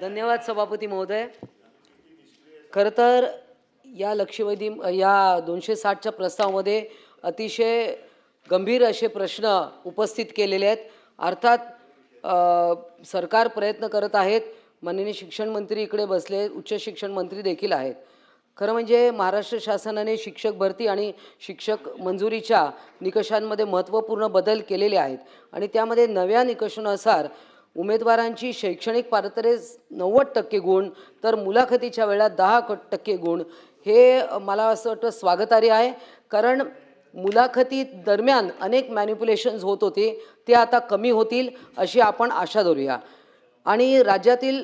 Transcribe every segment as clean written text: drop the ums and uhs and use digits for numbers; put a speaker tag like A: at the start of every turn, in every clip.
A: धन्यवाद सभापती महोदय. खरं तर या लक्षवेधी या 260च्या प्रस्तावामध्ये अतिशय गंभीर असे प्रश्न उपस्थित केलेले आहेत. अर्थात सरकार प्रयत्न करत आहेत. माननीय शिक्षण मंत्री इकडे बसले, उच्च शिक्षण मंत्री देखील आहेत. खरं म्हणजे महाराष्ट्र शासनाने शिक्षक भरती आणि शिक्षक मंजुरीच्या निकषांमध्ये महत्त्वपूर्ण बदल केलेले आहेत आणि त्यामध्ये नव्या निकषानुसार उमेदवारांची शैक्षणिक पात्रते 90% गुण तर मुलाखतीच्या वेळा 10% गुण हे मला असं वाटतं स्वागतार्ह आहे. कारण मुलाखती दरम्यान अनेक मॅनिप्युलेशन्स होत होते, ते आता कमी होतील अशी आपण आशा धरूया. आणि राज्यातील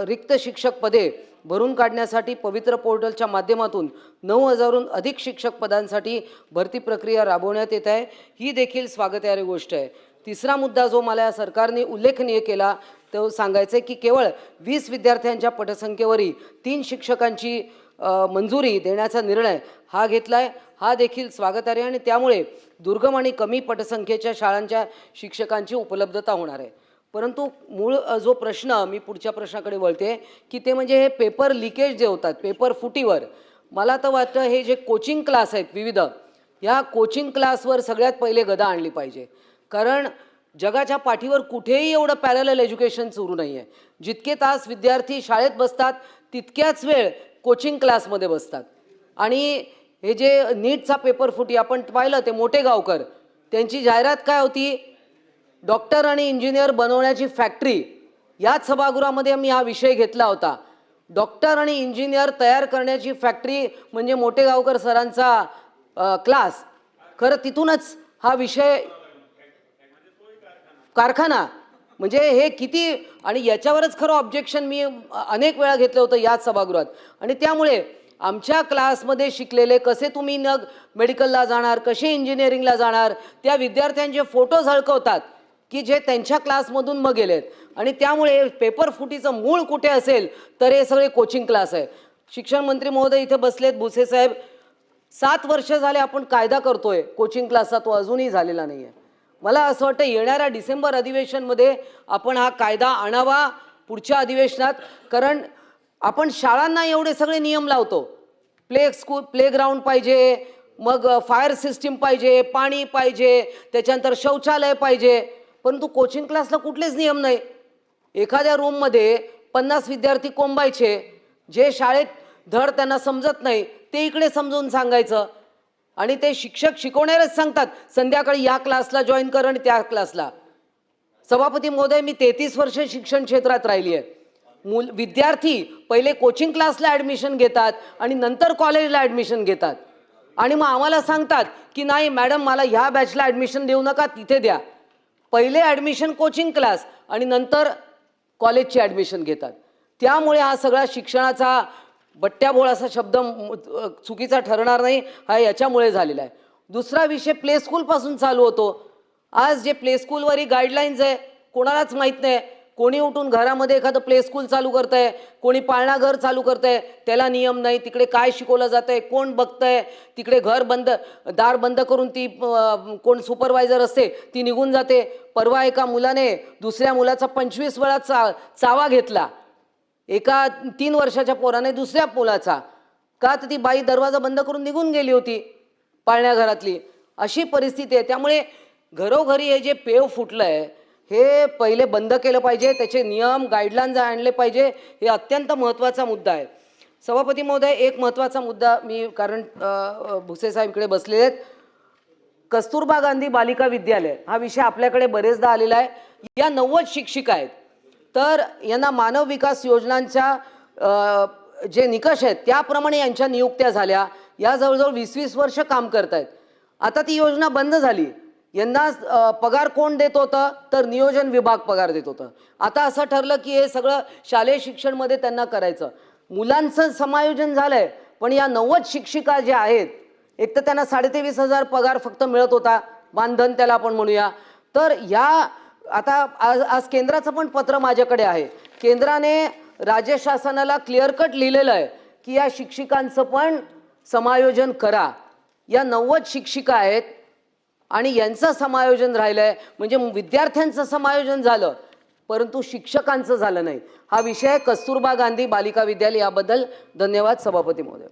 A: रिक्त शिक्षक पदे भरून काढण्यासाठी पवित्र पोर्टलच्या माध्यमातून 9,000हून अधिक शिक्षक पदांसाठी भरती प्रक्रिया राबवण्यात येत आहे. ही देखील स्वागतार्ह गोष्ट आहे. तिसरा मुद्दा जो मला या सरकारने उल्लेखनीय केला तो सांगायचं आहे की केवळ 20 विद्यार्थ्यांच्या पटसंख्येवरही 3 शिक्षकांची मंजुरी देण्याचा निर्णय हा घेतला आहे. हा देखील स्वागतार्ह आणि त्यामुळे दुर्गम आणि कमी पटसंख्येच्या शाळांच्या शिक्षकांची उपलब्धता होणार आहे. परंतु मूळ जो प्रश्न मी पुढच्या प्रश्नाकडे वळते की ते म्हणजे हे पेपर लिकेज जे होतात पेपर फुटीवर. मला तर वाटतं हे जे कोचिंग क्लास आहेत विविध, या कोचिंग क्लासवर सगळ्यात पहिले गदा आणली पाहिजे. कारण जगाच्या पाठीवर कुठेही एवढं पॅरलल एज्युकेशन सुरू नाही आहे. जितके तास विद्यार्थी शाळेत बसतात तितक्याच वेळ कोचिंग क्लासमध्ये बसतात. आणि हे जे नीटचा पेपर फुटी आपण पाहिलं ते मोठे गावकर, त्यांची जाहिरात काय होती? डॉक्टर आणि इंजिनियर बनवण्याची फॅक्टरी. याच सभागृहामध्ये मी हा विषय घेतला होता. डॉक्टर आणि इंजिनियर तयार करण्याची फॅक्टरी म्हणजे मोठे गावकर सरांचा क्लास. खरं तिथूनच हा विषय कारखाना म्हणजे हे किती. आणि याच्यावरच खरं ऑब्जेक्शन मी अनेक वेळा घेतलं होतं याच सभागृहात. आणि त्यामुळे आमच्या क्लासमध्ये शिकलेले कसे तुम्ही नग मेडिकलला जाणार, कसे इंजिनिअरिंगला जाणार, त्या विद्यार्थ्यांचे फोटो झळकवतात की जे त्यांच्या क्लासमधून मग गेलेत. आणि त्यामुळे पेपर फुटीचं मूळ कुठे असेल तर हे सगळे कोचिंग क्लास आहे. शिक्षण मंत्री महोदय इथे बसलेत, भुसे साहेब. 7 वर्ष झाले आपण कायदा करतोय कोचिंग क्लासचा, तो अजूनही झालेला नाही आहे. मला असं वाटतं येणाऱ्या डिसेंबर अधिवेशनमध्ये आपण हा कायदा आणावा पुढच्या अधिवेशनात. कारण आपण शाळांना एवढे सगळे नियम लावतो. प्लेग्राऊंड पाहिजे, मग फायर सिस्टीम पाहिजे, पाणी पाहिजे, त्याच्यानंतर शौचालय पाहिजे. परंतु कोचिंग क्लासला कुठलेच नियम नाही. एखाद्या रूममध्ये 50 विद्यार्थी कोंबायचे, जे शाळेत धड त्यांना समजत नाही ते इकडे समजून सांगायचं. आणि ते शिक्षक शिकवणारच सांगतात संध्याकाळी या क्लासला जॉईन कर आणि त्या क्लासला. सभापती महोदय, मी 33 वर्ष शिक्षण क्षेत्रात राहिली आहे. विद्यार्थी पहिले कोचिंग क्लासला ॲडमिशन घेतात आणि नंतर कॉलेजला ॲडमिशन घेतात. आणि मग आम्हाला सांगतात की नाही मॅडम मला ह्या बॅचला ॲडमिशन देऊ नका, तिथे द्या. पहिले ॲडमिशन कोचिंग क्लास आणि नंतर कॉलेजची ॲडमिशन घेतात. त्यामुळे हा सगळा शिक्षणाचा बट्ट्याबोळ असा शब्द चुकीचा ठरणार नाही, हा याच्यामुळे झालेला आहे. दुसरा विषय प्ले स्कूलपासून चालू होतो. आज जे प्ले स्कूलवरही गाईडलाईन्स आहे कोणालाच माहीत नाही. कोणी उठून घरामध्ये एखादं प्ले स्कूल चालू करत आहे, कोणी पाळणाघर चालू करत आहे, त्याला नियम नाही. तिकडे काय शिकवलं जातं आहे, कोण बघतं आहे, तिकडे दार बंद करून ती कोण सुपरवायझर असते ती निघून जाते. परवा एका मुलाने दुसऱ्या मुलाचा 25 वेळा चावा घेतला. एका 3 वर्षाच्या पोराने दुसऱ्या मुलाचा. का तर ती बाई दरवाजा बंद करून निघून गेली होती पाळण्याघरातली. अशी परिस्थिती आहे. त्यामुळे घरोघरी हे जे पेव फुटलं आहे हे पहिले बंद केलं पाहिजे. त्याचे नियम गाईडलाईन्स आणले पाहिजे. हे अत्यंत महत्त्वाचा मुद्दा आहे. सभापती महोदय, एक महत्त्वाचा मुद्दा मी कारण भुसे साहेब इकडे बसलेले आहेत. कस्तुरबा गांधी बालिका विद्यालय हा विषय आपल्याकडे बरेचदा आलेला आहे. या 90 शिक्षिका आहेत. तर यांना मानव विकास योजनांच्या जे निकष आहेत त्याप्रमाणे यांच्या नियुक्त्या झाल्या. या जवळजवळ 20-20 वर्ष काम करत आहेत. आता ती योजना बंद झाली. यांना पगार कोण देत होतं तर नियोजन विभाग पगार देत होतं. आता असं ठरलं की हे सगळं शालेय शिक्षणमध्ये त्यांना करायचं. मुलांचं समायोजन झालं आहे पण या 90 शिक्षिका ज्या आहेत एक तर त्यांना 23,500 पगार फक्त मिळत होता, मानधन त्याला आपण म्हणूया. तर या आता आज केंद्राचं पण पत्र माझ्याकडे आहे. केंद्राने राज्य शासनाला क्लिअर कट लिहिलेलं आहे की या शिक्षिकांचं पण समायोजन करा. या 90 शिक्षिका आहेत आणि यांचं समायोजन राहिलं आहे म्हणजे विद्यार्थ्यांचं समायोजन झालं परंतु शिक्षकांचं झालं नाही. हा विषय कस्तुरबा गांधी बालिका विद्यालय याबद्दल धन्यवाद सभापती महोदय.